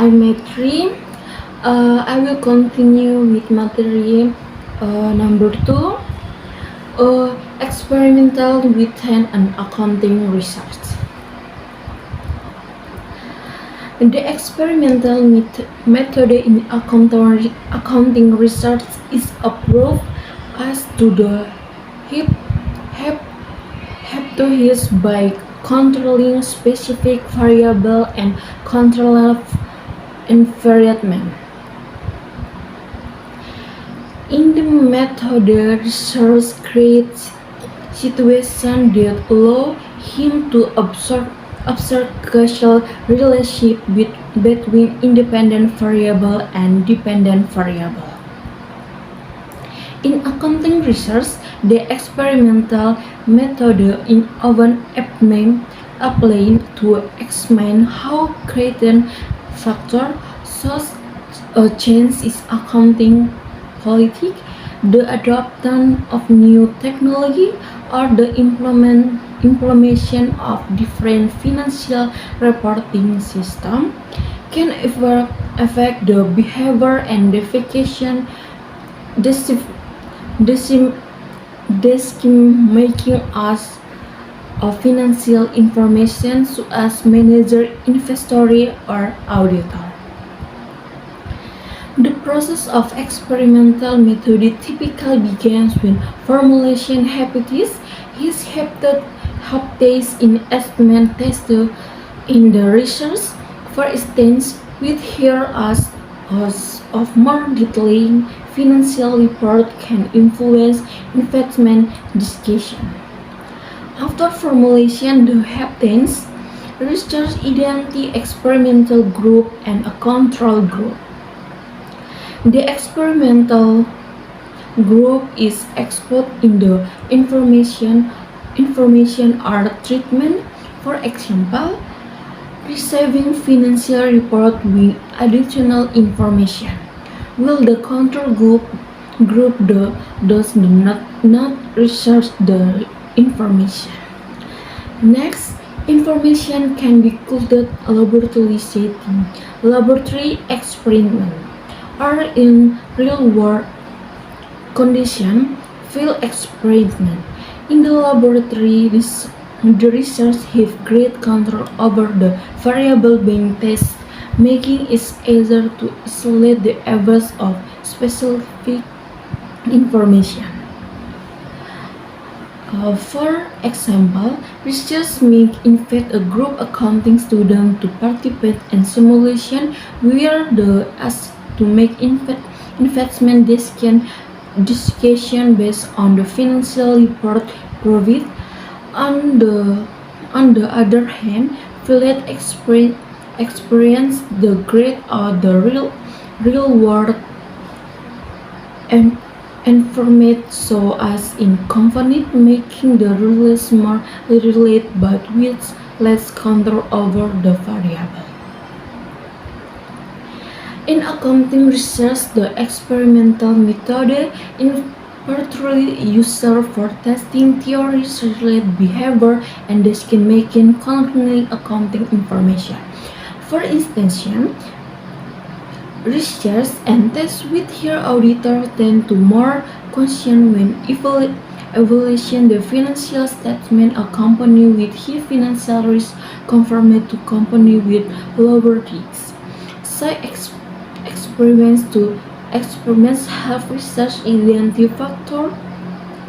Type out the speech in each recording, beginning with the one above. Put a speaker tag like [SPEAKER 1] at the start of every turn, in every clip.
[SPEAKER 1] I made three. I will continue with material number two. Experimental written and accounting research. The experimental method in accounting research is approved as to the hypothesis by controlling specific variable and control of environment. In the method, the researcher creates situations that allow him to observe causal relationship between independent variable and dependent variable. In accounting research, the experimental method is often applied to examine how certain factors such as change in accounting politics, the adoption of new technology, or the implementation of different financial reporting systems can affect the behavior and decision making us of financial information such as manager, investor, or auditor. The process of experimental method typically begins when formulation hypothesis is hypothesis in estimate tested in the research. For instance, with here as of more detailed financial report can influence investment decision. After formulation the hypothesis, research identify experimental group and a control group. The experimental group is exposed in the information or treatment, for example, receiving financial report with additional information, while the control group does not research the information. Next, information can be collected laboratory setting, laboratory experiment, or in real-world condition, field experiment. In the laboratory, the researchers have great control over the variable being tested, making it easier to isolate the average of specific information. For example, researchers may invite a group accounting student to participate in simulation where they ask to make investment decision based on the financial report provided. On the other hand, field experience the great or the real world environment so as in company, making the rules more related but with less control over the variable. In accounting research, the experimental method is particularly used for testing theories related behavior and decision-making concerning accounting information. For instance, research and tests with her auditor tend to more question when evaluation the financial statement a company with high financial risk compared to company with lower risk. So experiments have research identified factors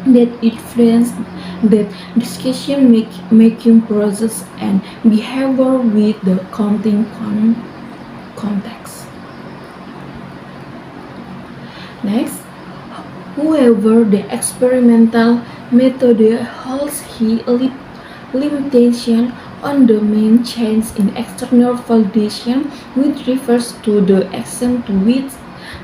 [SPEAKER 1] that influence the decision-making process and behavior with the accounting context. Next, however, the experimental method holds high limitation on the main change in external validation, which refers to the extent to which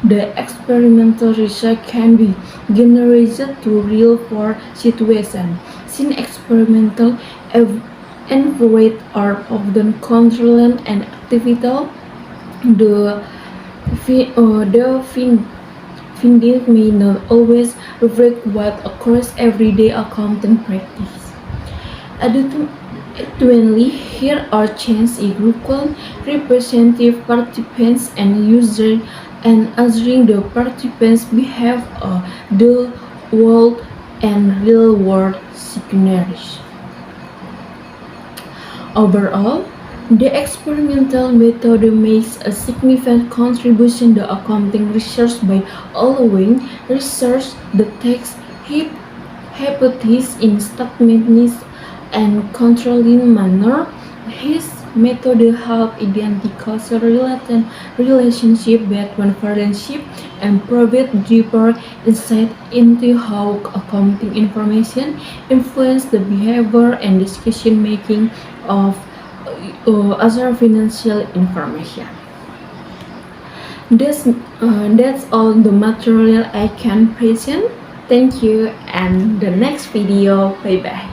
[SPEAKER 1] the experimental research can be generalized to real-world situations. Since experimental environments are often controlled and activities, the findings may not always reflect what occurs everyday accounting practice. Additionally, here are changes equal representative participants and user and assuring the participants behave the world and real world scenarios. Overall, the experimental method makes a significant contribution to accounting research by allowing research the text hypothesis in statements and controlling manner. His method help identify relationship between friendship and provide deeper insight into how accounting information influence the behavior and decision making of other financial information. That's all the material I can present. Thank you and the next video. Bye bye.